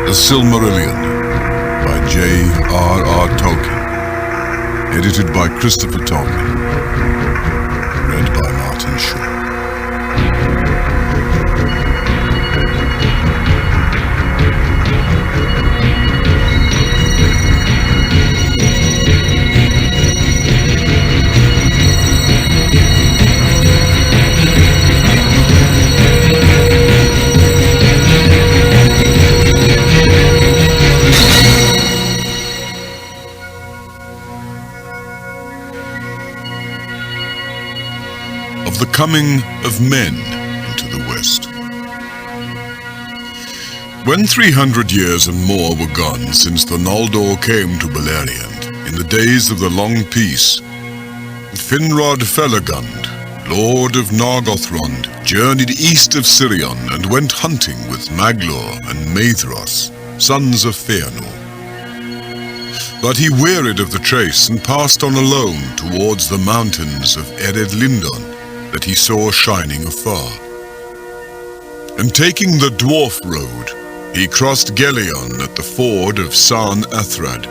The Silmarillion by J.R.R. Tolkien. Edited by Christopher Tolkien. Read by Martin Shaw. The coming of men into the West. When 300 years and more were gone since Thorondor came to Beleriand, in the days of the long peace, Finrod Felagund, lord of Nargothrond, journeyed east of Sirion and went hunting with Maglor and Maethros, sons of Fëanor. But he wearied of the chase and passed on alone towards the mountains of Eredlindon, that he saw shining afar. And taking the dwarf road, he crossed Gelion at the ford of Sarn Athrad,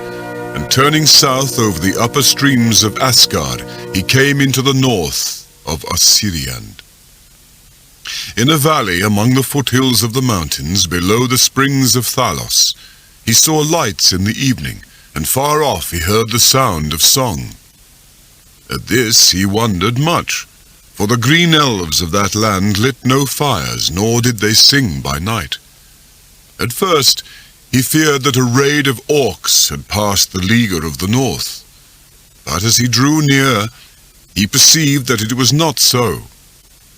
and turning south over the upper streams of Asgard, he came into the north of Osiriand. In a valley among the foothills of the mountains, below the springs of Thalos, he saw lights in the evening, and far off he heard the sound of song. At this he wondered much, for the green elves of that land lit no fires, nor did they sing by night. At first he feared that a raid of orcs had passed the leaguer of the north. But as he drew near, he perceived that it was not so.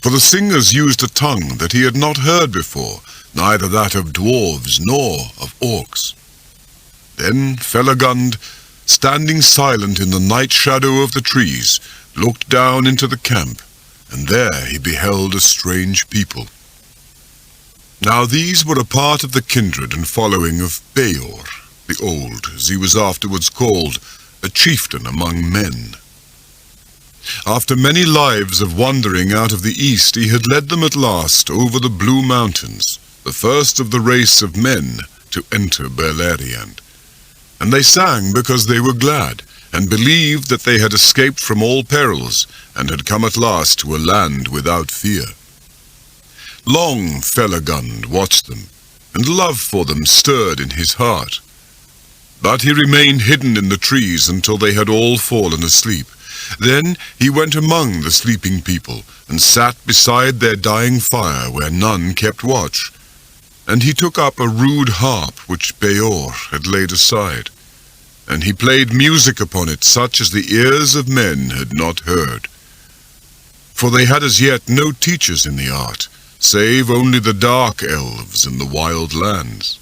For the singers used a tongue that he had not heard before, neither that of dwarves nor of orcs. Then Felagund, standing silent in the night shadow of the trees, looked down into the camp, and there he beheld a strange people. Now these were a part of the kindred and following of Bëor, the Old, as he was afterwards called, a chieftain among men. After many lives of wandering out of the east, he had led them at last over the Blue Mountains, the first of the race of men to enter Beleriand. And they sang because they were glad, and believed that they had escaped from all perils, and had come at last to a land without fear. Long Felagund watched them, and love for them stirred in his heart. But he remained hidden in the trees until they had all fallen asleep. Then he went among the sleeping people, and sat beside their dying fire where none kept watch. And he took up a rude harp which Bëor had laid aside, and he played music upon it such as the ears of men had not heard. For they had as yet no teachers in the art, save only the dark elves in the wild lands.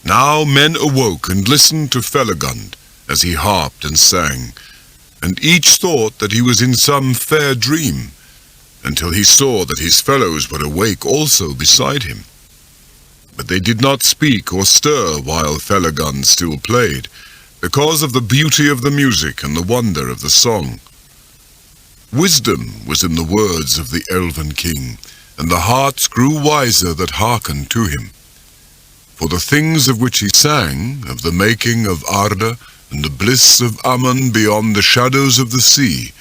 Now men awoke and listened to Felagund as he harped and sang, and each thought that he was in some fair dream, until he saw that his fellows were awake also beside him. But they did not speak or stir while Felagund still played, because of the beauty of the music and the wonder of the song. Wisdom was in the words of the Elven king, and the hearts grew wiser that hearkened to him. For the things of which he sang, of the making of Arda, and the bliss of Aman beyond the shadows of the sea,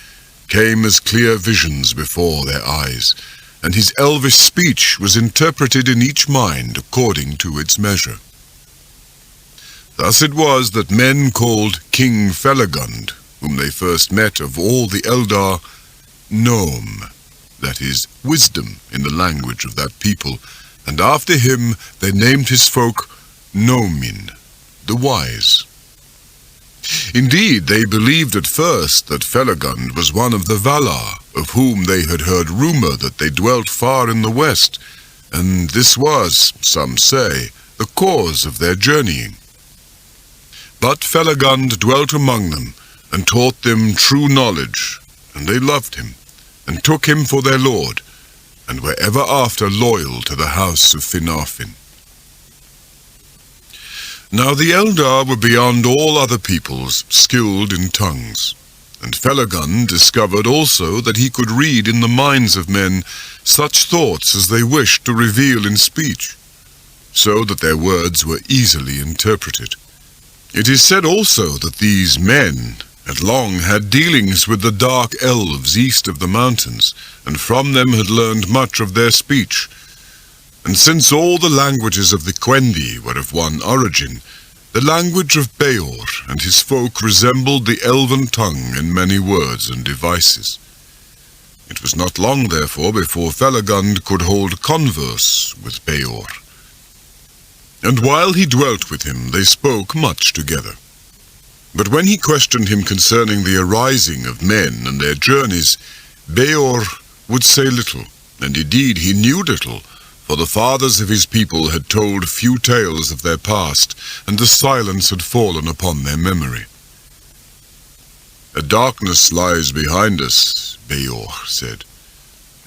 came as clear visions before their eyes, and his elvish speech was interpreted in each mind according to its measure. Thus it was that men called King Felagund, whom they first met of all the Eldar, Gnome, that is, wisdom in the language of that people, and after him they named his folk Gnomin, the wise. Indeed, they believed at first that Felagund was one of the Valar, of whom they had heard rumor that they dwelt far in the west, and this was, some say, the cause of their journeying. But Felagund dwelt among them, and taught them true knowledge, and they loved him, and took him for their lord, and were ever after loyal to the house of Fingolfin. Now the Eldar were beyond all other peoples skilled in tongues, and Felagund discovered also that he could read in the minds of men such thoughts as they wished to reveal in speech. so that their words were easily interpreted. It is said also that these men had long had dealings with the dark elves east of the mountains, and from them had learned much of their speech. And since all the languages of the Quendi were of one origin, the language of Bëor and his folk resembled the elven tongue in many words and devices. It was not long, therefore, before Felagund could hold converse with Bëor. And while he dwelt with him, they spoke much together. But when he questioned him concerning the arising of men and their journeys, Bëor would say little, and indeed he knew little, for the fathers of his people had told few tales of their past, and the silence had fallen upon their memory. "A darkness lies behind us," Bëor said,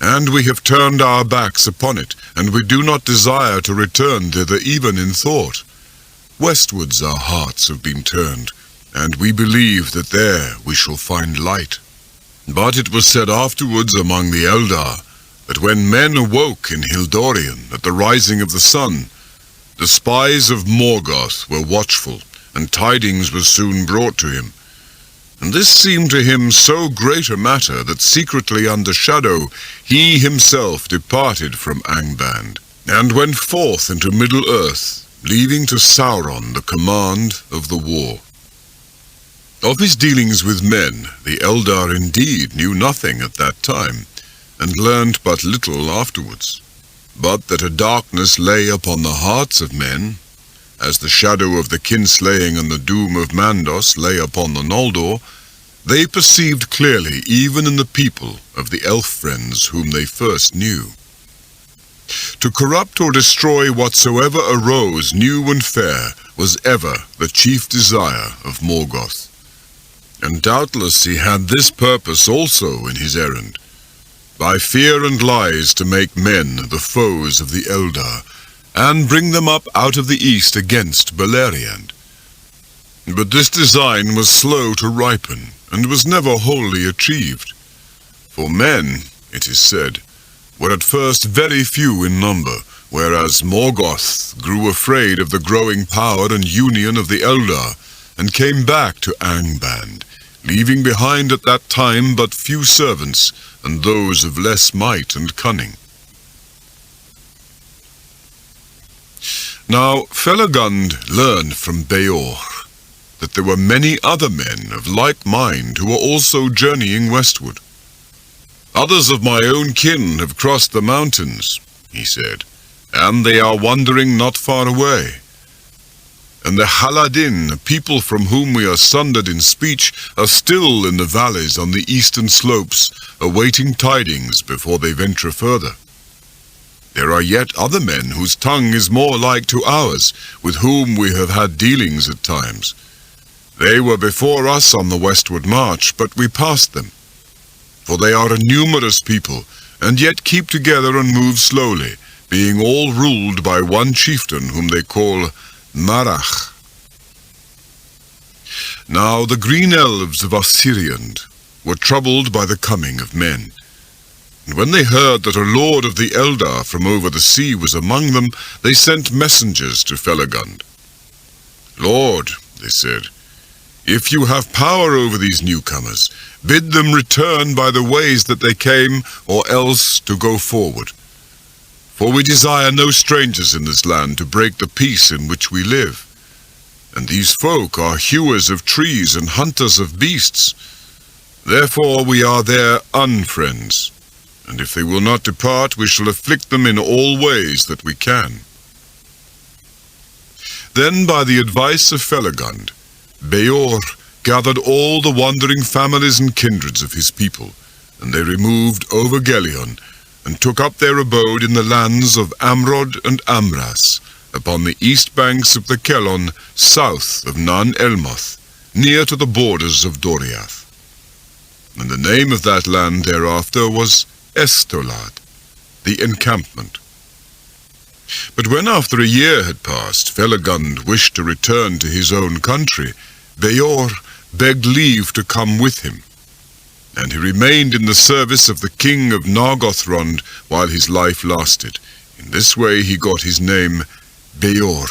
"and we have turned our backs upon it, and we do not desire to return thither even in thought. Westwards our hearts have been turned, and we believe that there we shall find light." But it was said afterwards among the Eldar that when men awoke in Hildorian at the rising of the sun, the spies of Morgoth were watchful, and tidings were soon brought to him. And this seemed to him so great a matter that secretly under shadow he himself departed from Angband, and went forth into Middle-earth, leaving to Sauron the command of the war. Of his dealings with men, the Eldar indeed knew nothing at that time, and learned but little afterwards, but that a darkness lay upon the hearts of men, as the shadow of the kinslaying and the doom of Mandos lay upon the Noldor, they perceived clearly even in the people of the elf friends whom they first knew. To corrupt or destroy whatsoever arose new and fair was ever the chief desire of Morgoth. And doubtless he had this purpose also in his errand, by fear and lies to make men the foes of the Eldar, and bring them up out of the east against Beleriand. But this design was slow to ripen, and was never wholly achieved. For men, it is said, were at first very few in number, whereas Morgoth grew afraid of the growing power and union of the Eldar, and came back to Angband, leaving behind at that time but few servants, and those of less might and cunning. Now Felagund learned from Bëor that there were many other men of like mind who were also journeying westward. "Others of my own kin have crossed the mountains," he said, "and they are wandering not far away. And the Haladin, a people from whom we are sundered in speech, are still in the valleys on the eastern slopes, awaiting tidings before they venture further. There are yet other men whose tongue is more like to ours, with whom we have had dealings at times. They were before us on the westward march, but we passed them. For they are a numerous people, and yet keep together and move slowly, being all ruled by one chieftain whom they call Marach. Now the green elves of Osiriand were troubled by the coming of men. And when they heard that a lord of the Eldar from over the sea was among them, they sent messengers to Felagund. "Lord," they said, "if you have power over these newcomers, bid them return by the ways that they came, or else to go forward. For we desire no strangers in this land to break the peace in which we live. And these folk are hewers of trees and hunters of beasts. Therefore we are their unfriends. And if they will not depart, we shall afflict them in all ways that we can." Then, by the advice of Felagund, Bëor gathered all the wandering families and kindreds of his people, and they removed over Gelion, and took up their abode in the lands of Amrod and Amras, upon the east banks of the Kellon, south of Nan Elmoth, near to the borders of Doriath. And the name of that land thereafter was Estolad, the encampment. But when after a year had passed, Felagund wished to return to his own country, Bëor begged leave to come with him, and he remained in the service of the king of Nargothrond while his life lasted. In this way he got his name Bëor,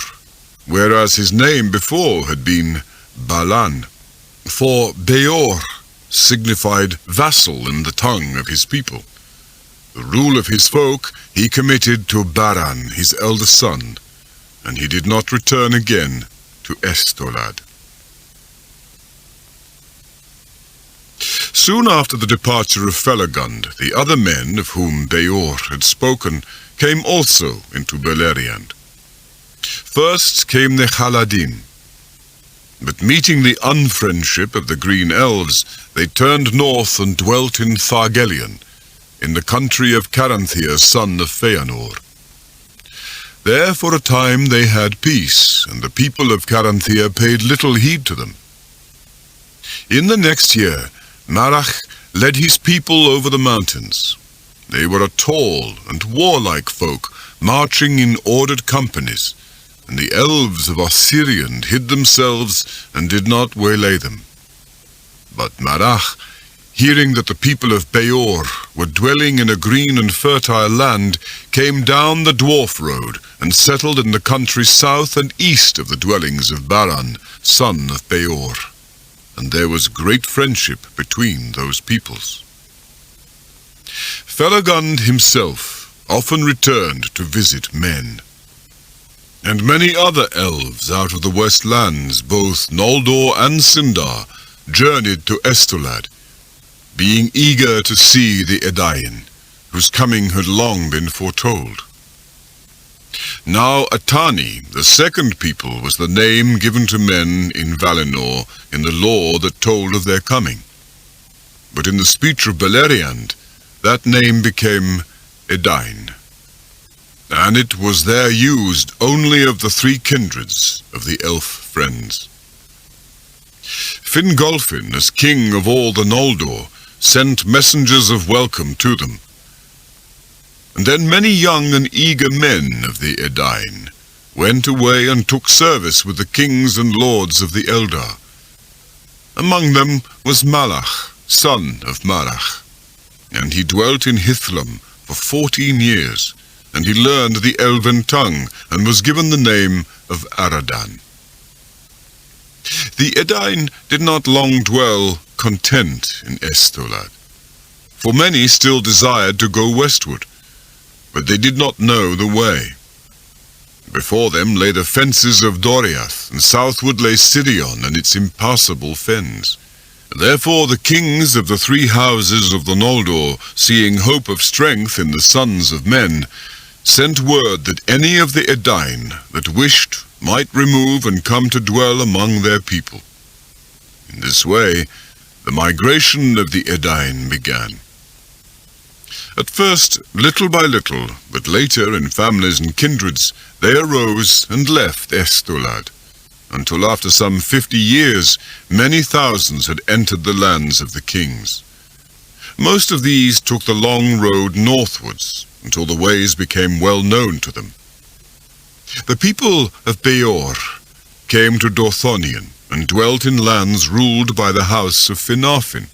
whereas his name before had been Balan, for Bëor signified vassal in the tongue of his people. The rule of his folk he committed to Baran, his eldest son, and he did not return again to Estolad. Soon after the departure of Felagund, the other men of whom Bëor had spoken came also into Beleriand. First came the Haladin, but meeting the unfriendship of the Green Elves, they turned north and dwelt in Ardgaleen, in the country of Caranthir, son of Fëanor. There for a time they had peace, and the people of Caranthir paid little heed to them. In the next year, Marach led his people over the mountains. They were a tall and warlike folk, marching in ordered companies, and the elves of Osirian hid themselves and did not waylay them. But Marach, hearing that the people of Bëor were dwelling in a green and fertile land, came down the dwarf road and settled in the country south and east of the dwellings of Baran, son of Bëor, and there was great friendship between those peoples. Felagund himself often returned to visit men, and many other elves out of the west lands, both Noldor and Sindar, journeyed to Estolad, being eager to see the Edain, whose coming had long been foretold. Now Atani, the second people, was the name given to men in Valinor in the lore that told of their coming. But in the speech of Beleriand, that name became Edain, and it was there used only of the three kindreds of the elf friends. Fingolfin, as king of all the Noldor, sent messengers of welcome to them. And then many young and eager men of the Edain went away and took service with the kings and lords of the Eldar. Among them was Malach, son of Marach, and he dwelt in Hithlum for 14 years, and he learned the Elven tongue, and was given the name of Aradan. The Edain did not long dwell content in Estolad, for many still desired to go westward, but they did not know the way. Before them lay the fences of Doriath, and southward lay Sirion and its impassable fens. Therefore the kings of the three houses of the Noldor, seeing hope of strength in the sons of men, sent word that any of the Edain that wished might remove and come to dwell among their people. In this way, the migration of the Edain began. At first, little by little, but later in families and kindreds, they arose and left Estolad, until after some 50 years, many thousands had entered the lands of the kings. Most of these took the long road northwards, until the ways became well known to them. The people of Bëor came to Dorthonion, and dwelt in lands ruled by the house of Fingolfin.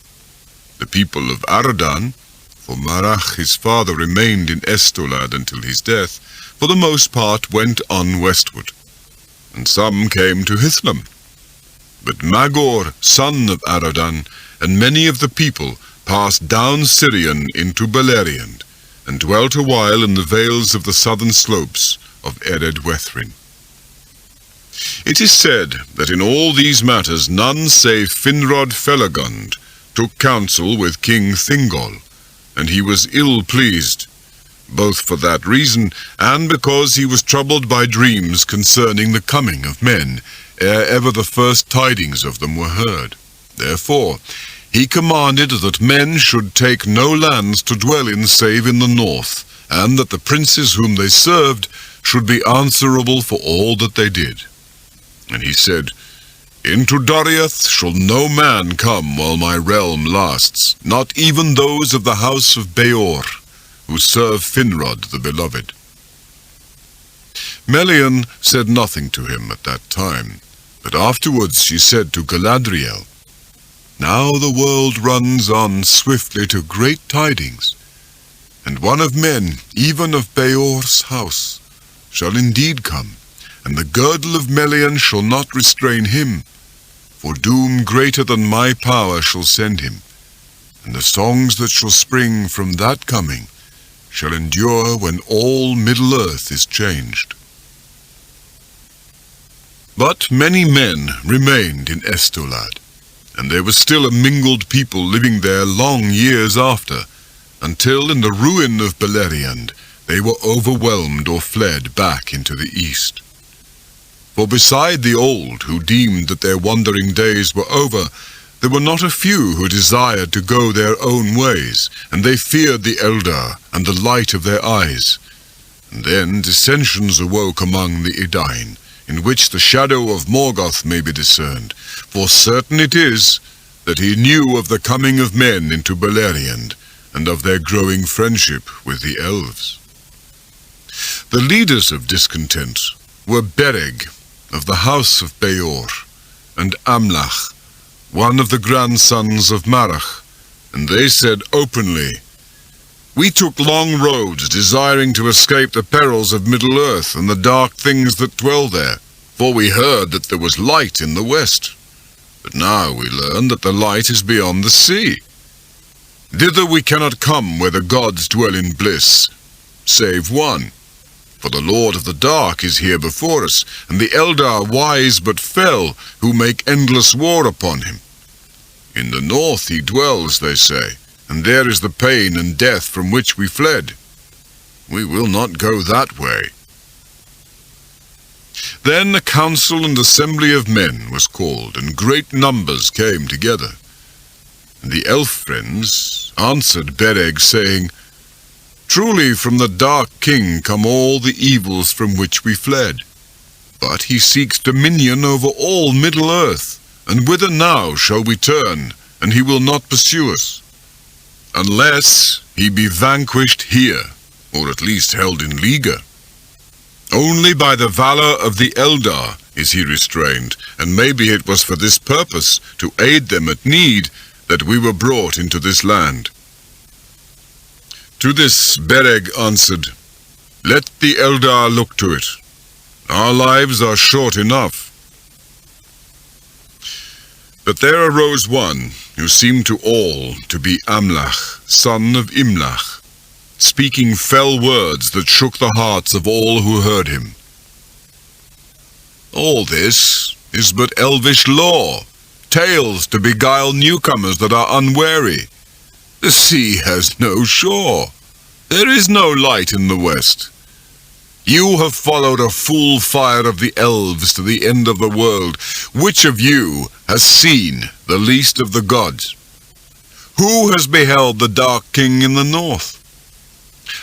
The people of Aradan, for Marach his father remained in Estolad until his death, for the most part went on westward, and some came to Hithlum. But Magor, son of Aradan, and many of the people passed down Sirion into Beleriand, and dwelt a while in the vales of the southern slopes of Ered-Wethrin. It is said that in all these matters none save Finrod Felagund took counsel with King Thingol, and he was ill-pleased, both for that reason and because he was troubled by dreams concerning the coming of men, ere ever the first tidings of them were heard. Therefore he commanded that men should take no lands to dwell in save in the north, and that the princes whom they served should be answerable for all that they did. And he said, "Into Doriath shall no man come while my realm lasts, not even those of the house of Bëor, who serve Finrod the beloved." Melian said nothing to him at that time, but afterwards she said to Galadriel, "Now the world runs on swiftly to great tidings, and one of men, even of Beor's house, shall indeed come, and the girdle of Melian shall not restrain him. For doom greater than my power shall send him, and the songs that shall spring from that coming shall endure when all Middle-earth is changed. But many men remained in Estolad, and there was still a mingled people living there long years after, until in the ruin of Beleriand they were overwhelmed or fled back into the east. For beside the old who deemed that their wandering days were over, there were not a few who desired to go their own ways, and they feared the Eldar and the light of their eyes. And then dissensions awoke among the Edain, in which the shadow of Morgoth may be discerned, for certain it is that he knew of the coming of men into Beleriand, and of their growing friendship with the Elves. The leaders of discontent were Bereg, of the house of Bëor, and Amlach, one of the grandsons of Marach, and they said openly, "We took long roads, desiring to escape the perils of Middle-earth and the dark things that dwell there, for we heard that there was light in the west. But now we learn that the light is beyond the sea. Thither we cannot come where the gods dwell in bliss, save one. For the Lord of the Dark is here before us, and the Eldar wise but fell, who make endless war upon him. In the north he dwells, they say, and there is the pain and death from which we fled. We will not go that way." Then a council and assembly of men was called, and great numbers came together. And the elf friends answered Bereg, saying, "Truly from the Dark King come all the evils from which we fled. But he seeks dominion over all Middle-earth, and whither now shall we turn, and he will not pursue us? Unless he be vanquished here, or at least held in leaguer. Only by the valor of the Eldar is he restrained, and maybe it was for this purpose, to aid them at need, that we were brought into this land." To this Bereg answered, "Let the Eldar look to it. Our lives are short enough." But there arose one who seemed to all to be Amlach, son of Imlach, speaking fell words that shook the hearts of all who heard him. "All this is but elvish lore, tales to beguile newcomers that are unwary. The sea has no shore. There is no light in the west. You have followed a full fire of the Elves to the end of the world. Which of you has seen the least of the gods? Who has beheld the Dark King in the north?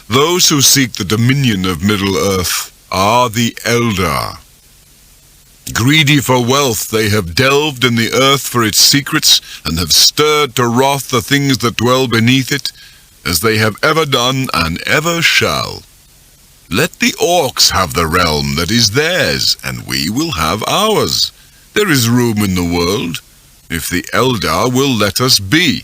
Those who seek the dominion of Middle-earth are the Eldar. Greedy for wealth, they have delved in the earth for its secrets, and have stirred to wrath the things that dwell beneath it, as they have ever done and ever shall. Let the orcs have the realm that is theirs, and we will have ours. There is room in the world, if the Eldar will let us be."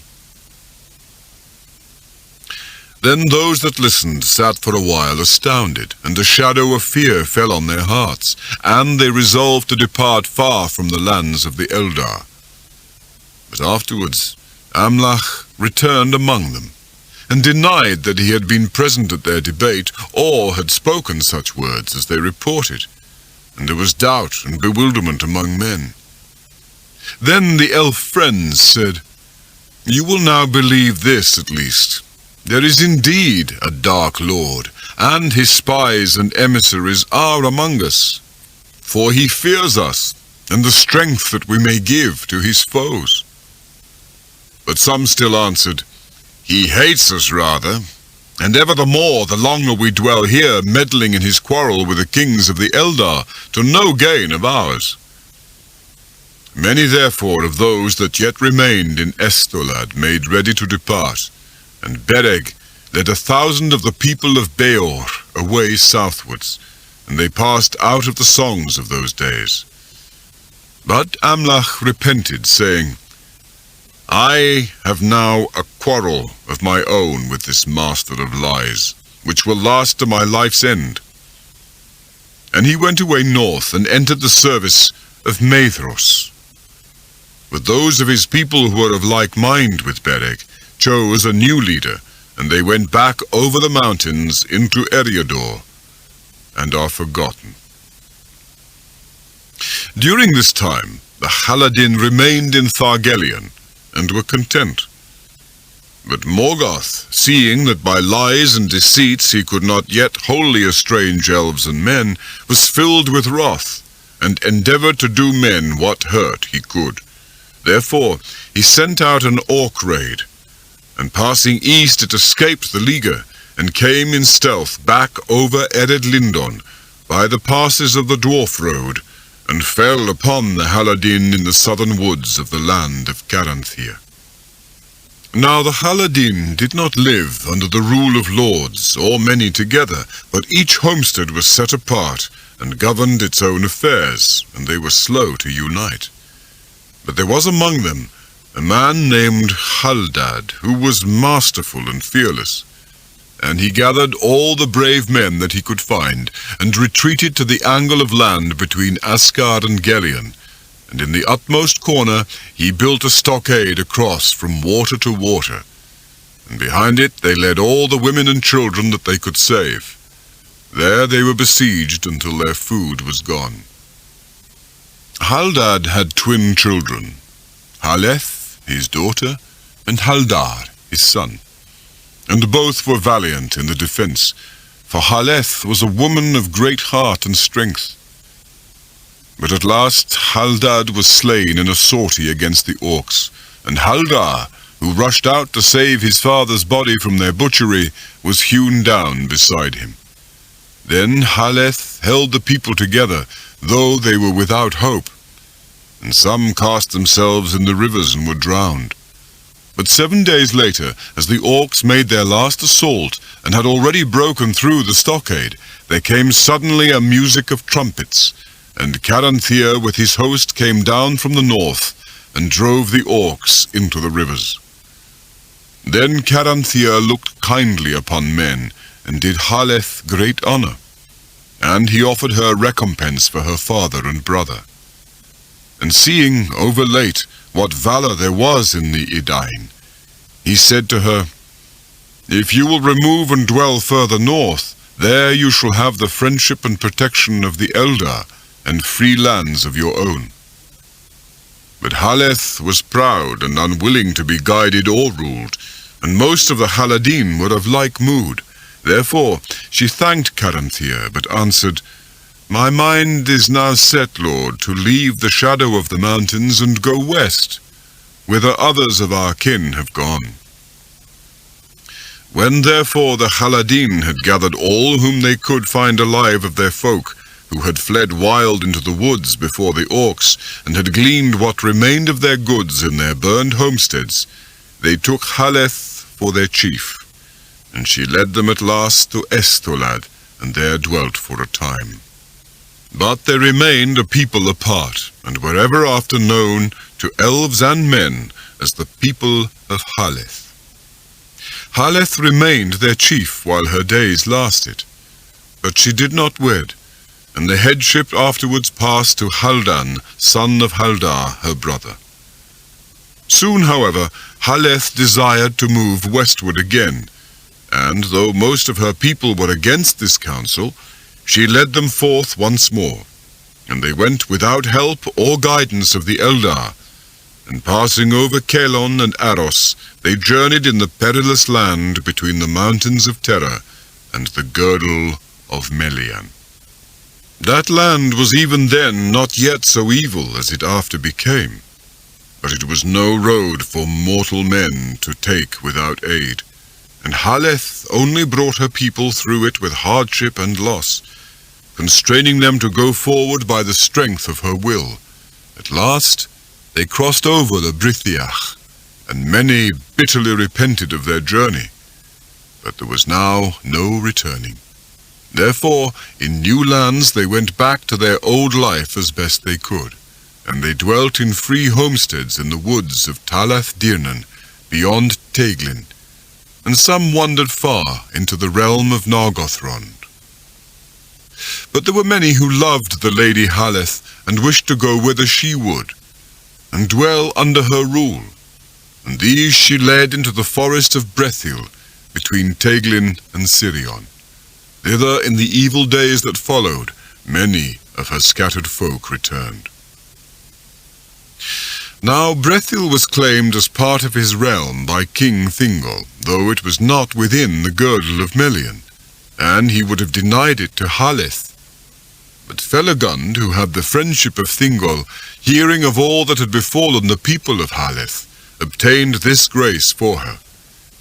Then those that listened sat for a while astounded, and a shadow of fear fell on their hearts, and they resolved to depart far from the lands of the Eldar. But afterwards Amlach returned among them, and denied that he had been present at their debate, or had spoken such words as they reported, and there was doubt and bewilderment among men. Then the elf friends said, "You will now believe this at least. There is indeed a Dark Lord, and his spies and emissaries are among us. For he fears us, and the strength that we may give to his foes." But some still answered, "He hates us rather, and ever the more the longer we dwell here, meddling in his quarrel with the kings of the Eldar, to no gain of ours." Many therefore of those that yet remained in Estolad made ready to depart, and Bereg led 1,000 of the people of Bëor away southwards, and they passed out of the songs of those days. But Amlach repented, saying, "I have now a quarrel of my own with this master of lies, which will last to my life's end." And he went away north and entered the service of Maedhros. But those of his people who were of like mind with Beric chose a new leader, and they went back over the mountains into Eriador, and are forgotten. During this time, the Haladin remained in Ardgaleen, and were content. But Morgoth, seeing that by lies and deceits he could not yet wholly estrange elves and men, was filled with wrath, and endeavoured to do men what hurt he could. Therefore he sent out an orc raid, and passing east it escaped the leaguer, and came in stealth back over Ered Lindon, by the passes of the dwarf road, and fell upon the Haladin in the southern woods of the land of Caranthir. Now the Haladin did not live under the rule of lords, or many together, but each homestead was set apart, and governed its own affairs, and they were slow to unite. But there was among them a man named Haldad, who was masterful and fearless. And he gathered all the brave men that he could find, and retreated to the angle of land between Asgard and Gelion, and in the utmost corner he built a stockade across from water to water, and behind it they led all the women and children that they could save. There they were besieged until their food was gone. Haldad had twin children, Haleth, his daughter, and Haldar, his son, and both were valiant in the defence, for Haleth was a woman of great heart and strength. But at last Haldad was slain in a sortie against the orcs, and Haldar, who rushed out to save his father's body from their butchery, was hewn down beside him. Then Haleth held the people together, though they were without hope, and some cast themselves in the rivers and were drowned. But 7 days later, as the orcs made their last assault, and had already broken through the stockade, there came suddenly a music of trumpets, and Caranthir with his host came down from the north, and drove the orcs into the rivers. Then Caranthir looked kindly upon men, and did Haleth great honour, and he offered her recompense for her father and brother. And seeing, overlate, what valour there was in the Edain, he said to her, "If you will remove and dwell further north, there you shall have the friendship and protection of the Eldar, and free lands of your own." But Haleth was proud and unwilling to be guided or ruled, and most of the Haladin were of like mood. Therefore she thanked Caranthir, but answered, "My mind is now set, Lord, to leave the shadow of the mountains and go west, whither others of our kin have gone." When therefore the Haladin had gathered all whom they could find alive of their folk, who had fled wild into the woods before the orcs, and had gleaned what remained of their goods in their burned homesteads, they took Haleth for their chief, and she led them at last to Estolad, and there dwelt for a time. But there remained a people apart, and were ever after known to elves and men as the people of Haleth. Haleth remained their chief while her days lasted, but she did not wed, and the headship afterwards passed to Haldan, son of Haldar, her brother. Soon, however, Haleth desired to move westward again, and though most of her people were against this counsel, she led them forth once more, and they went without help or guidance of the Eldar, and passing over Kelon and Aros, they journeyed in the perilous land between the mountains of Terra and the girdle of Melian. That land was even then not yet so evil as it after became, but it was no road for mortal men to take without aid, and Haleth only brought her people through it with hardship and loss, constraining them to go forward by the strength of her will. At last they crossed over the Brithiach, and many bitterly repented of their journey, but there was now no returning. Therefore, in new lands they went back to their old life as best they could, and they dwelt in free homesteads in the woods of Talath Dirnan, beyond Teglin, and some wandered far into the realm of Nargothrond. But there were many who loved the Lady Haleth and wished to go whither she would, and dwell under her rule. And these she led into the forest of Brethil, between Ardgaleen and Sirion. Thither in the evil days that followed, many of her scattered folk returned. Now Brethil was claimed as part of his realm by King Thingol, though it was not within the girdle of Melian, and he would have denied it to Haleth. But Felagund, who had the friendship of Thingol, hearing of all that had befallen the people of Haleth, obtained this grace for her,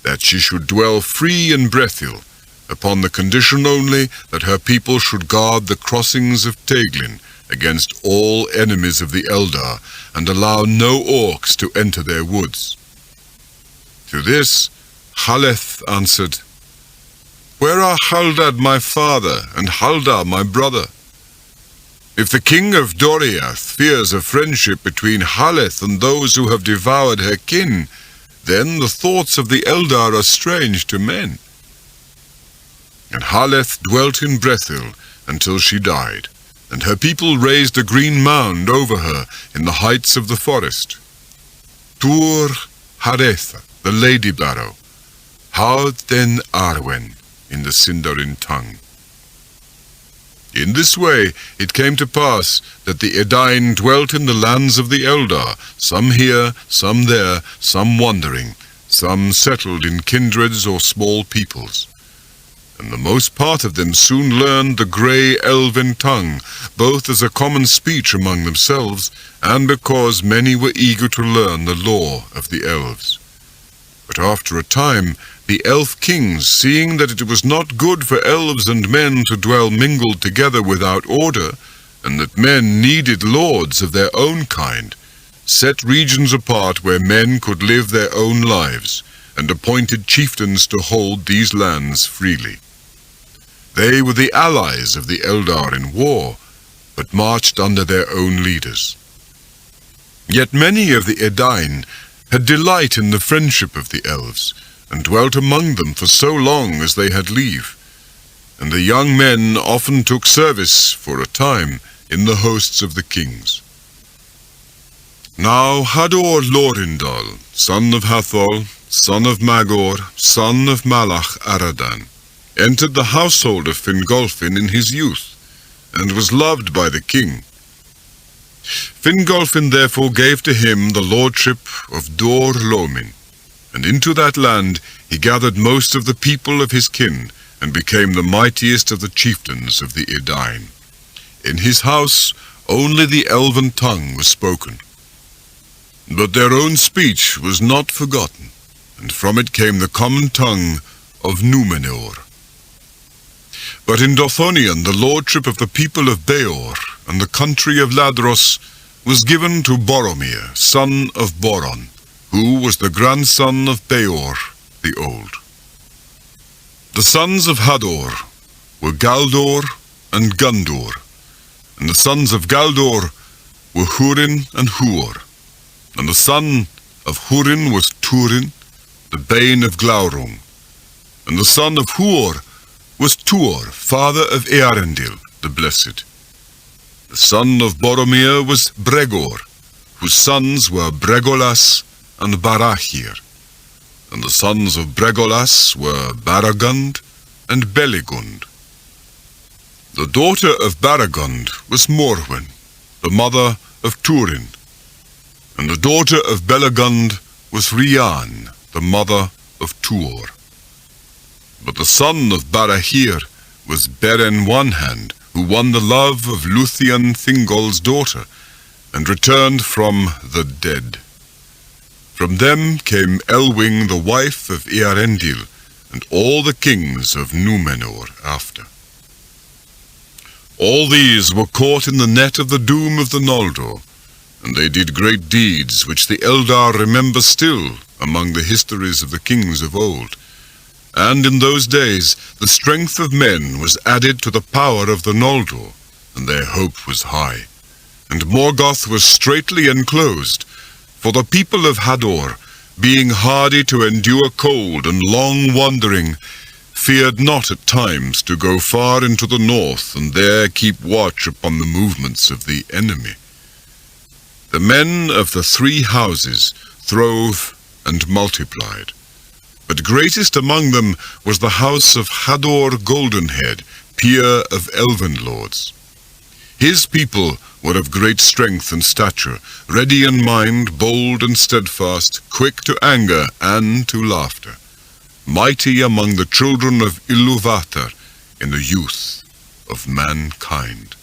that she should dwell free in Brethil, upon the condition only that her people should guard the crossings of Ardgaleen against all enemies of the Eldar, and allow no orcs to enter their woods. To this Haleth answered, "Where are Haldad my father, and Haldar my brother? If the king of Doriath fears a friendship between Haleth and those who have devoured her kin, then the thoughts of the Eldar are strange to men." And Haleth dwelt in Brethil until she died, and her people raised a green mound over her in the heights of the forest. Tur Haretha, the Lady Barrow, Haud den Arwen, in the Sindarin tongue. In this way it came to pass that the Edain dwelt in the lands of the Eldar, some here, some there, some wandering, some settled in kindreds or small peoples. And the most part of them soon learned the grey Elven tongue, both as a common speech among themselves, and because many were eager to learn the lore of the Elves. But after a time, the elf kings, seeing that it was not good for elves and men to dwell mingled together without order, and that men needed lords of their own kind, set regions apart where men could live their own lives, and appointed chieftains to hold these lands freely. They were the allies of the Eldar in war, but marched under their own leaders. Yet many of the Edain had delight in the friendship of the Elves, and dwelt among them for so long as they had leave, and the young men often took service for a time in the hosts of the kings. Now Hador Lorindal, son of Hathor, son of Magor, son of Malach Aradan, entered the household of Fingolfin in his youth, and was loved by the king. Fingolfin therefore gave to him the lordship of Dor Lomin, and into that land he gathered most of the people of his kin, and became the mightiest of the chieftains of the Edain. In his house only the Elven tongue was spoken. But their own speech was not forgotten, and from it came the common tongue of Númenor. But in Dothonion the lordship of the people of Bëor and the country of Ladros was given to Boromir, son of Boron, who was the grandson of Bëor the Old. The sons of Hador were Galdor and Gundur, and the sons of Galdor were Hurin and Huor, and the son of Hurin was Turin, the bane of Glaurung, and the son of Huor was Tuor, father of Earendil, the Blessed. The son of Boromir was Bregor, whose sons were Bregolas and Barahir, and the sons of Bregolas were Baragund and Beligund. The daughter of Baragund was Morwen, the mother of Turin, and the daughter of Beligund was Rian, the mother of Tuor. But the son of Barahir was Beren One-Hand, who won the love of Luthien Thingol's daughter, and returned from the dead. From them came Elwing, the wife of Earendil, and all the kings of Númenor after. All these were caught in the net of the doom of the Noldor, and they did great deeds which the Eldar remember still among the histories of the kings of old. And in those days the strength of men was added to the power of the Noldor, and their hope was high. And Morgoth was straitly enclosed, for the people of Hador, being hardy to endure cold and long wandering, feared not at times to go far into the north and there keep watch upon the movements of the enemy. The men of the 3 houses throve and multiplied, but greatest among them was the house of Hador Goldenhead, peer of Elven lords. His people were of great strength and stature, ready in mind, bold and steadfast, quick to anger and to laughter, mighty among the children of Iluvatar in the youth of mankind.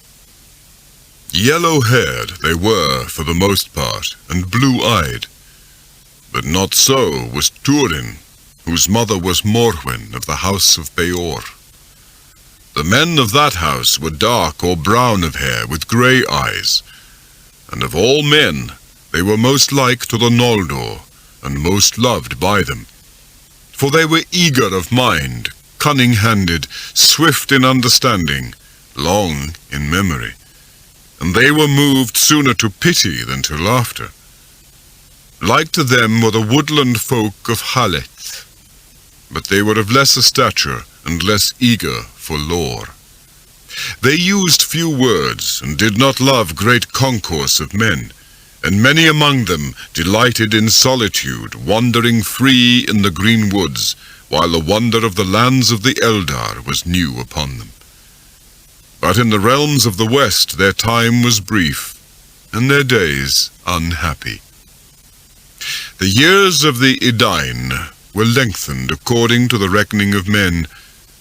Yellow-haired they were for the most part, and blue-eyed, but not so was Turin, whose mother was Morwen of the house of Bëor. The men of that house were dark or brown of hair, with grey eyes, and of all men they were most like to the Noldor, and most loved by them. For they were eager of mind, cunning-handed, swift in understanding, long in memory, and they were moved sooner to pity than to laughter. Like to them were the woodland folk of Haleth, but they were of lesser stature and less eager for lore. They used few words, and did not love great concourse of men, and many among them delighted in solitude, wandering free in the green woods, while the wonder of the lands of the Eldar was new upon them. But in the realms of the west their time was brief, and their days unhappy. The years of the Edain were lengthened according to the reckoning of men,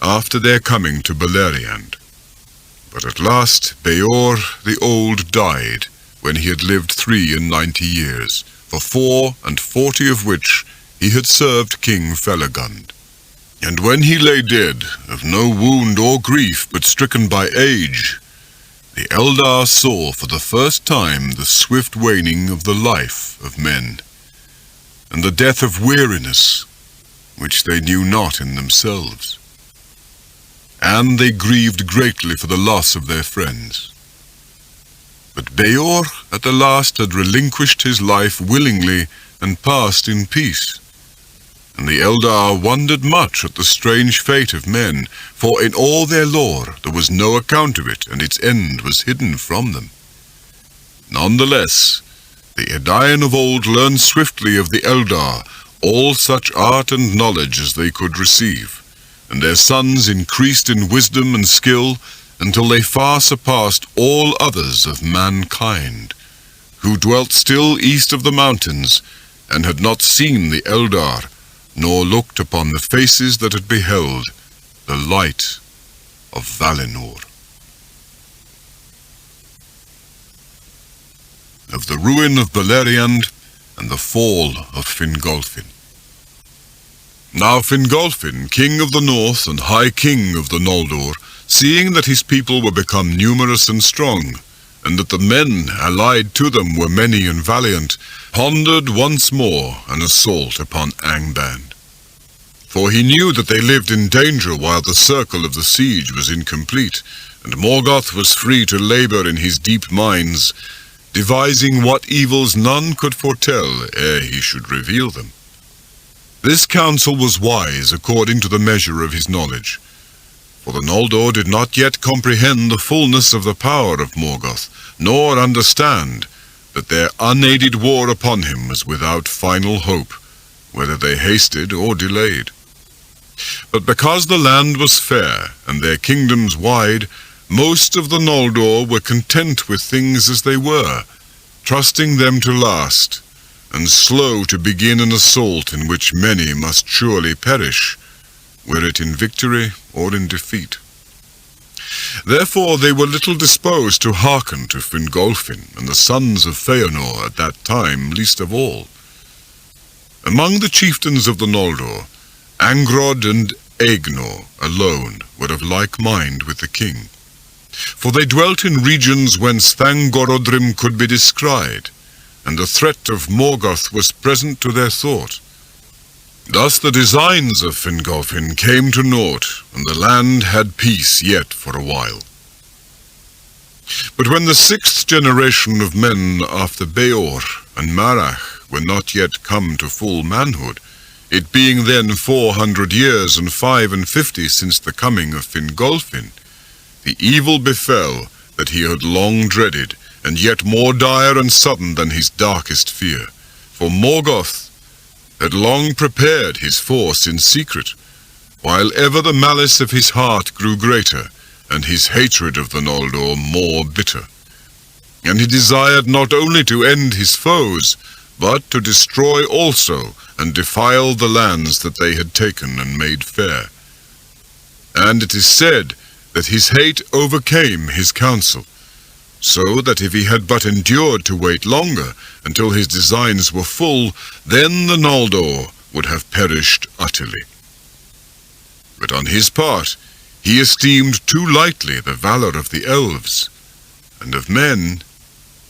after their coming to Beleriand. But at last Bëor the Old died, when he had lived 93 years, for 44 of which he had served King Felagund. And when he lay dead, of no wound or grief, but stricken by age, the Eldar saw for the first time the swift waning of the life of men, and the death of weariness, which they knew not in themselves. And they grieved greatly for the loss of their friends. But Bëor at the last had relinquished his life willingly and passed in peace. And the Eldar wondered much at the strange fate of men, for in all their lore there was no account of it, and its end was hidden from them. None the less, the Edain of old learned swiftly of the Eldar all such art and knowledge as they could receive, and their sons increased in wisdom and skill until they far surpassed all others of mankind, who dwelt still east of the mountains, and had not seen the Eldar, nor looked upon the faces that had beheld the light of Valinor. Of the ruin of Beleriand and the fall of Fingolfin. Now Fingolfin, king of the north and high king of the Noldor, seeing that his people were become numerous and strong, and that the men allied to them were many and valiant, pondered once more an assault upon Angband. For he knew that they lived in danger while the circle of the siege was incomplete, and Morgoth was free to labour in his deep mines, devising what evils none could foretell ere he should reveal them. This counsel was wise according to the measure of his knowledge, for the Noldor did not yet comprehend the fullness of the power of Morgoth, nor understand that their unaided war upon him was without final hope, whether they hasted or delayed. But because the land was fair, and their kingdoms wide, most of the Noldor were content with things as they were, trusting them to last, and slow to begin an assault in which many must surely perish, were it in victory or in defeat. Therefore they were little disposed to hearken to Fingolfin and the sons of Fëanor at that time least of all. Among the chieftains of the Noldor, Angrod and Egnor alone were of like mind with the king, for they dwelt in regions whence Thangorodrim could be descried, and the threat of Morgoth was present to their thought. Thus the designs of Fingolfin came to naught, and the land had peace yet for a while. But when the 6th generation of men after Bëor and Marach were not yet come to full manhood, It being then 400 years and 55 since the coming of Fingolfin, the evil befell that he had long dreaded, and yet more dire and sudden than his darkest fear. For Morgoth had long prepared his force in secret, while ever the malice of his heart grew greater, and his hatred of the Noldor more bitter. And he desired not only to end his foes, but to destroy also and defile the lands that they had taken and made fair. And it is said that his hate overcame his counsel, so that if he had but endured to wait longer until his designs were full, then the Noldor would have perished utterly. But on his part, he esteemed too lightly the valor of the Elves, and of men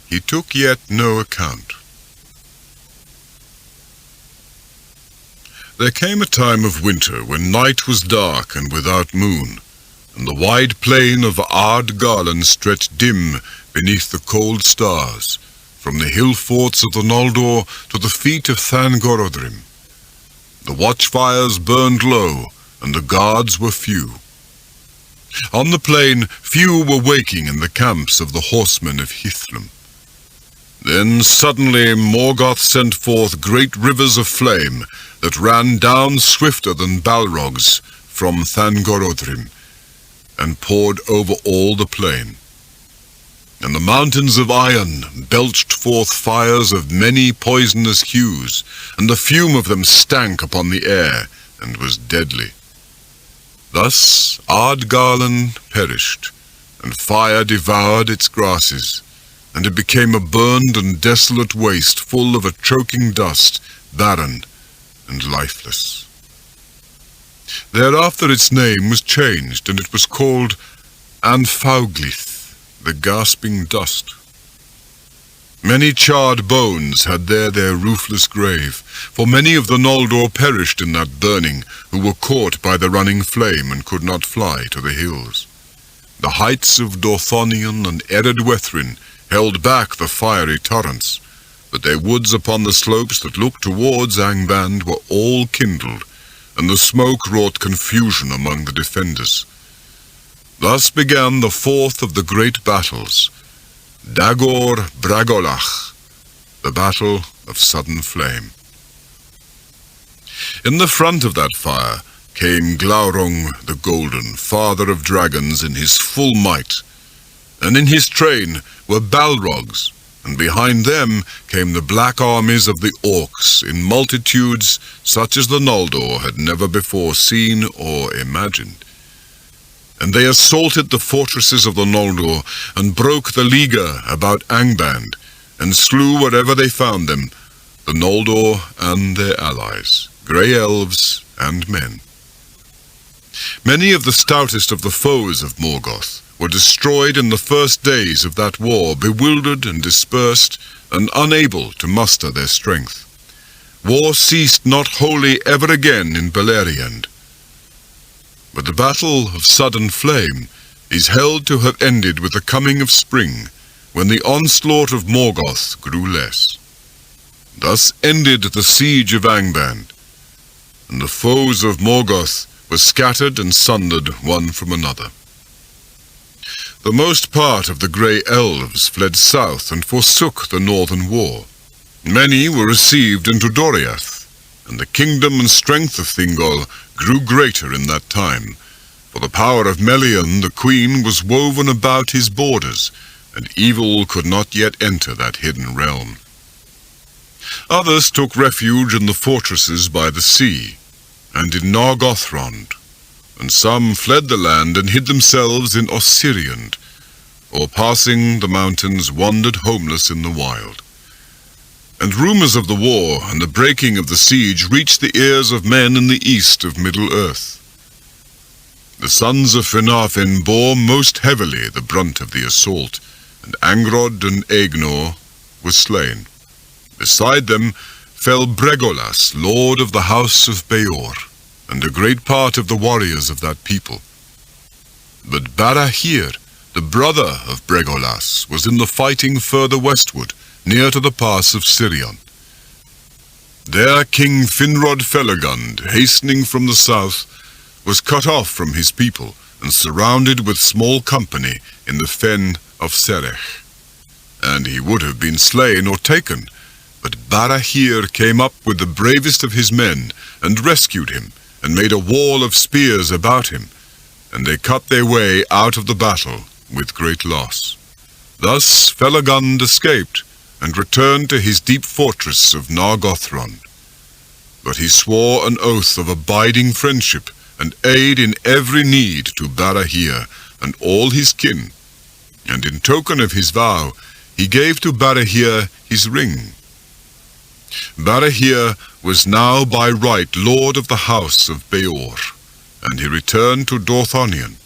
he took yet no account. There came a time of winter when night was dark and without moon, and the wide plain of Ardgaleen stretched dim beneath the cold stars, from the hill forts of the Noldor to the feet of Thangorodrim. The watchfires burned low, and the guards were few. On the plain few were waking in the camps of the horsemen of Hithlum. Then suddenly Morgoth sent forth great rivers of flame that ran down swifter than balrogs from Thangorodrim, and poured over all the plain. And the mountains of iron belched forth fires of many poisonous hues, and the fume of them stank upon the air, and was deadly. Thus Ardgaleen perished, and fire devoured its grasses, and it became a burned and desolate waste full of a choking dust, barren and lifeless. Thereafter its name was changed, and it was called Anfauglith, the gasping dust. Many charred bones had there their roofless grave, for many of the Noldor perished in that burning, who were caught by the running flame and could not fly to the hills. The heights of Dorthonion and Eredwethrin held back the fiery torrents, but their woods upon the slopes that looked towards Angband were all kindled, and the smoke wrought confusion among the defenders. Thus began the fourth of the great battles, Dagor Bragolach, the Battle of Sudden Flame. In the front of that fire came Glaurung the Golden, father of dragons, in his full might, and in his train were Balrogs, and behind them came the black armies of the Orcs in multitudes such as the Noldor had never before seen or imagined. And they assaulted the fortresses of the Noldor, and broke the leaguer about Angband, and slew wherever they found them, the Noldor and their allies, grey elves and men. Many of the stoutest of the foes of Morgoth were destroyed in the first days of that war, bewildered and dispersed, and unable to muster their strength. War ceased not wholly ever again in Beleriand. But the Battle of Sudden Flame is held to have ended with the coming of spring, when the onslaught of Morgoth grew less. Thus ended the siege of Angband, and the foes of Morgoth were scattered and sundered one from another. The most part of the grey elves fled south and forsook the northern war. Many were received into Doriath, and the kingdom and strength of Thingol grew greater in that time, for the power of Melian the queen was woven about his borders, and evil could not yet enter that hidden realm. Others took refuge in the fortresses by the sea, and in Nargothrond, and some fled the land and hid themselves in Ossiriand, or passing the mountains wandered homeless in the wild. And rumors of the war and the breaking of the siege reached the ears of men in the east of Middle-earth. The sons of Finarfin bore most heavily the brunt of the assault, and Angrod and Aegnor were slain. Beside them fell Bregolas, lord of the house of Bëor, and a great part of the warriors of that people. But Barahir, the brother of Bregolas, was in the fighting further westward, near to the pass of Sirion. There King Finrod Felagund, hastening from the south, was cut off from his people and surrounded with small company in the fen of Serech. And he would have been slain or taken, but Barahir came up with the bravest of his men and rescued him, and made a wall of spears about him, and they cut their way out of the battle with great loss. Thus Felagund escaped, and returned to his deep fortress of Nargothrond. But he swore an oath of abiding friendship and aid in every need to Barahir and all his kin, and in token of his vow he gave to Barahir his ring. Barahir was now by right lord of the house of Bëor, and he returned to Dorthonion.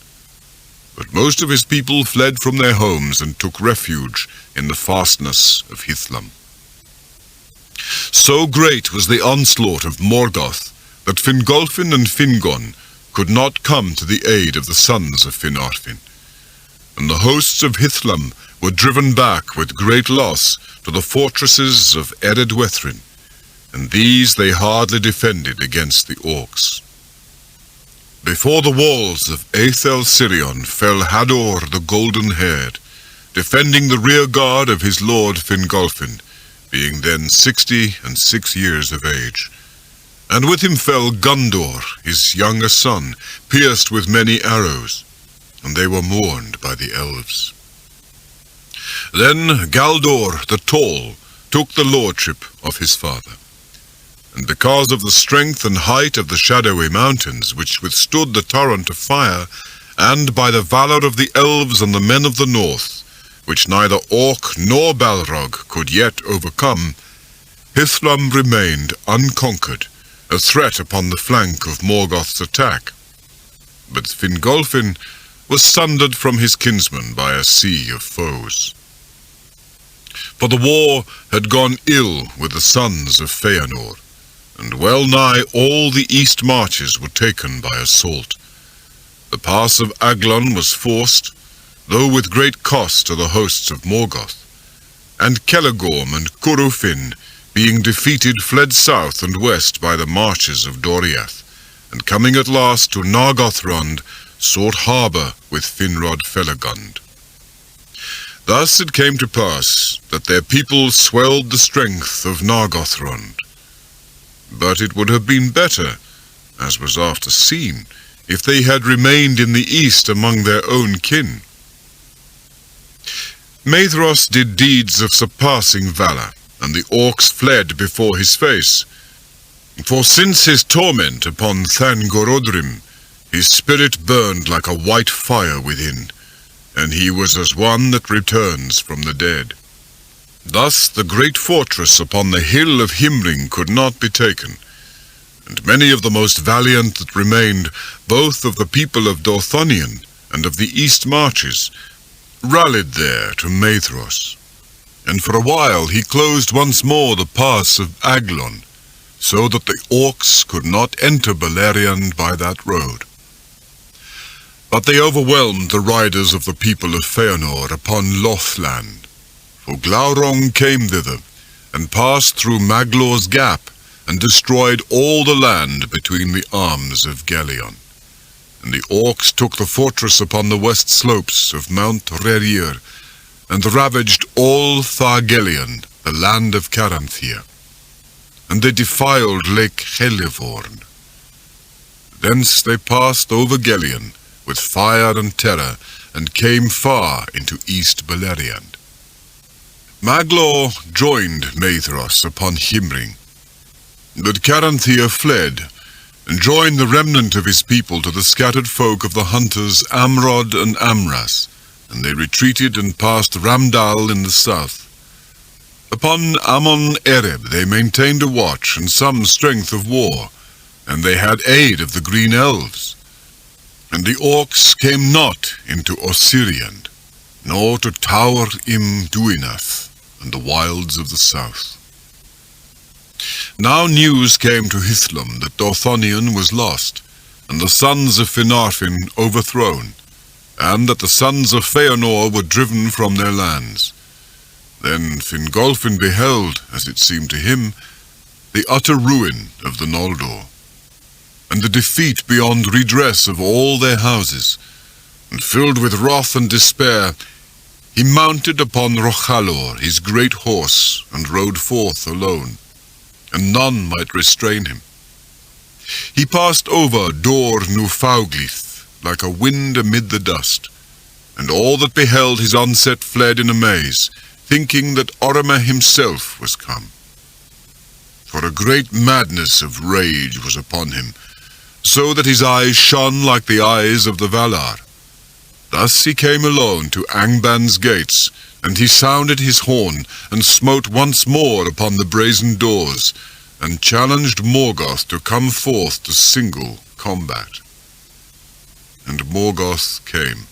But most of his people fled from their homes and took refuge in the fastness of Hithlum. So great was the onslaught of Morgoth that Fingolfin and Fingon could not come to the aid of the sons of Finarfin, and the hosts of Hithlum were driven back with great loss to the fortresses of Eredwethrin, and these they hardly defended against the orcs. Before the walls of Aethel Sirion fell Hador the golden-haired, defending the rear guard of his lord Fingolfin, being then 66 years of age. And with him fell Gundor, his younger son, pierced with many arrows, and they were mourned by the Elves. Then Galdor the Tall took the lordship of his father. And because of the strength and height of the shadowy mountains which withstood the torrent of fire, and by the valor of the Elves and the men of the north, which neither Orc nor Balrog could yet overcome, Hithlum remained unconquered, a threat upon the flank of Morgoth's attack. But Fingolfin was sundered from his kinsmen by a sea of foes. For the war had gone ill with the sons of Fëanor, and well nigh all the east marches were taken by assault. The pass of Aglon was forced, though with great cost to the hosts of Morgoth, and Celegorm and Curufin, being defeated, fled south and west by the marches of Doriath, and coming at last to Nargothrond, sought harbour with Finrod Felagund. Thus it came to pass that their people swelled the strength of Nargothrond. But it would have been better, as was after seen, if they had remained in the east among their own kin. Maedhros did deeds of surpassing valour, and the orcs fled before his face. For since his torment upon Thangorodrim, his spirit burned like a white fire within, and he was as one that returns from the dead. Thus the great fortress upon the hill of Himring could not be taken, and many of the most valiant that remained, both of the people of Dorthonion and of the east marches, rallied there to Maedhros, and for a while he closed once more the pass of Aglon, so that the orcs could not enter Beleriand by that road. But they overwhelmed the riders of the people of Fëanor upon Lothland, for Glaurung came thither, and passed through Maglor's Gap, and destroyed all the land between the arms of Gelion. And the orcs took the fortress upon the west slopes of Mount Rerir, and ravaged all Thargelion, the land of Caranthir. And they defiled Lake Helivorn. Thence they passed over Gelion, with fire and terror, and came far into East Beleriand. Maglor joined Maedhros upon Himring, but Caranthir fled, and joined the remnant of his people to the scattered folk of the hunters Amrod and Amras, and they retreated and passed Ramdal in the south. Upon Amon Ereb they maintained a watch and some strength of war, and they had aid of the green elves. And the orcs came not into Osiriand, nor to Tower Im Duinath, and the wilds of the south. Now news came to Hithlum that Dorthonion was lost, and the sons of Finarfin overthrown, and that the sons of Fëanor were driven from their lands. Then Fingolfin beheld, as it seemed to him, the utter ruin of the Noldor, and the defeat beyond redress of all their houses, and filled with wrath and despair, he mounted upon Rochalor, his great horse, and rode forth alone, and none might restrain him. He passed over Dor Newfauglith, like a wind amid the dust, and all that beheld his onset fled in amaze, thinking that Orome himself was come. For a great madness of rage was upon him, so that his eyes shone like the eyes of the Valar. Thus he came alone to Angband's gates, and he sounded his horn, and smote once more upon the brazen doors, and challenged Morgoth to come forth to single combat. And Morgoth came.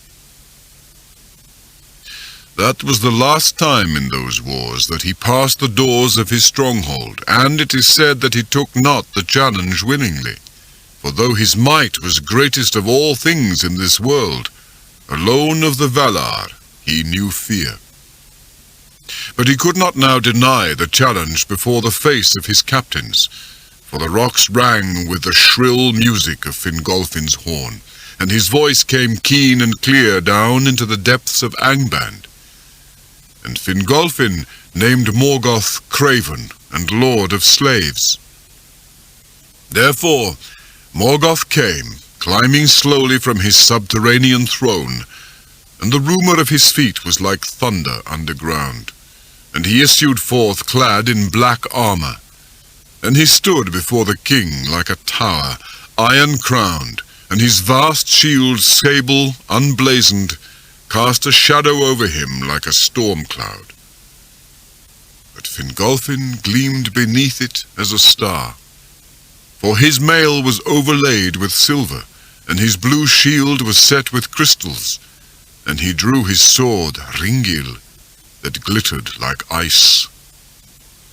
That was the last time in those wars that he passed the doors of his stronghold, and it is said that he took not the challenge willingly. For though his might was greatest of all things in this world, alone of the Valar he knew fear. But he could not now deny the challenge before the face of his captains, for the rocks rang with the shrill music of Fingolfin's horn, and his voice came keen and clear down into the depths of Angband. And Fingolfin named Morgoth Craven and Lord of Slaves. Therefore Morgoth came, climbing slowly from his subterranean throne, and the rumour of his feet was like thunder underground. And he issued forth clad in black armour, and he stood before the king like a tower, iron-crowned, and his vast shield, sable, unblazoned, cast a shadow over him like a storm cloud. But Fingolfin gleamed beneath it as a star, for his mail was overlaid with silver, and his blue shield was set with crystals, and he drew his sword, Ringil, that glittered like ice.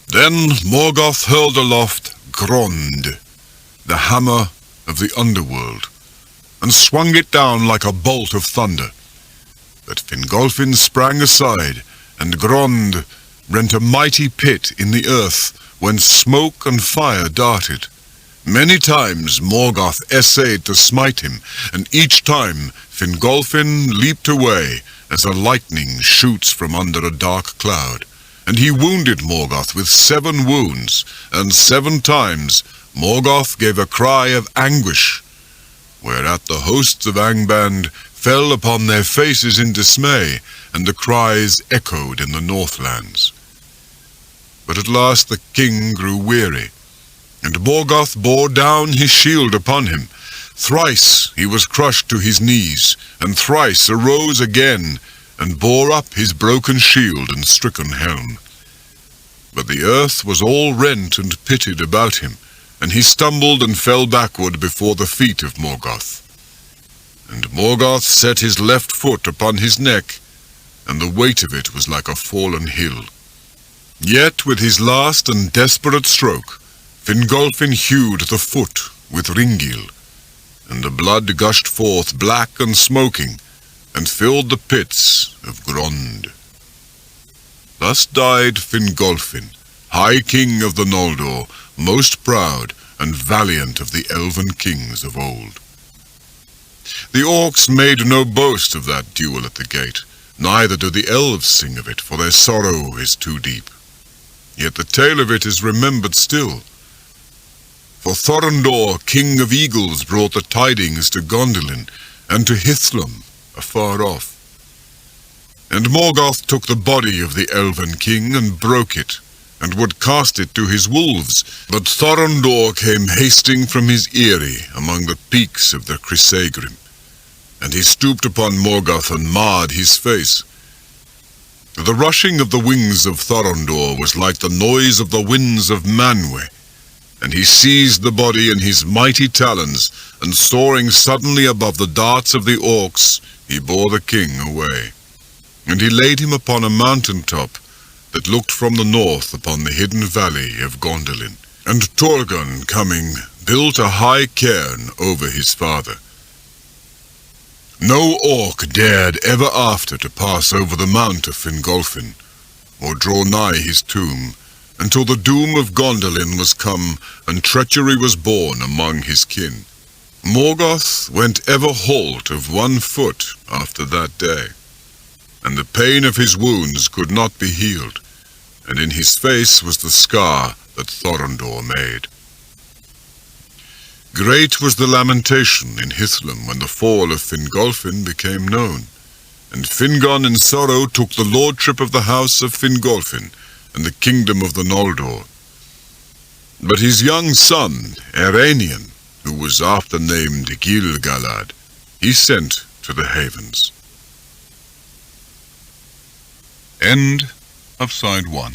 Then Morgoth hurled aloft Grond, the hammer of the underworld, and swung it down like a bolt of thunder. But Fingolfin sprang aside, and Grond rent a mighty pit in the earth, whence smoke and fire darted. Many times Morgoth essayed to smite him, and each time Fingolfin leaped away, as a lightning shoots from under a dark cloud. And he wounded Morgoth with 7 wounds, and 7 times Morgoth gave a cry of anguish, whereat the hosts of Angband fell upon their faces in dismay, and the cries echoed in the Northlands. But at last the king grew weary, and Morgoth bore down his shield upon him. Thrice he was crushed to his knees, and thrice arose again, and bore up his broken shield and stricken helm. But the earth was all rent and pitted about him, and he stumbled and fell backward before the feet of Morgoth. And Morgoth set his left foot upon his neck, and the weight of it was like a fallen hill. Yet with his last and desperate stroke, Fingolfin hewed the foot with Ringil, and the blood gushed forth black and smoking, and filled the pits of Grond. Thus died Fingolfin, High King of the Noldor, most proud and valiant of the Elven kings of old. The Orcs made no boast of that duel at the gate, neither do the Elves sing of it, for their sorrow is too deep. Yet the tale of it is remembered still. For Thorondor, King of Eagles, brought the tidings to Gondolin, and to Hithlum, afar off. And Morgoth took the body of the Elven king, and broke it, and would cast it to his wolves. But Thorondor came hasting from his eyrie among the peaks of the Crisegrim, and he stooped upon Morgoth and marred his face. The rushing of the wings of Thorondor was like the noise of the winds of Manwë, and he seized the body in his mighty talons, and soaring suddenly above the darts of the Orcs, he bore the king away. And he laid him upon a mountain top that looked from the north upon the hidden valley of Gondolin. And Torgon, coming, built a high cairn over his father. No Orc dared ever after to pass over the mount of Fingolfin, or draw nigh his tomb, until the doom of Gondolin was come, and treachery was born among his kin. Morgoth went ever halt of 1 foot after that day, and the pain of his wounds could not be healed, and in his face was the scar that Thorondor made. Great was the lamentation in Hithlum when the fall of Fingolfin became known, and Fingon in sorrow took the lordship of the house of Fingolfin and the kingdom of the Noldor. But his young son, Edain, who was after named Gil-galad, he sent to the havens. End of Side 1.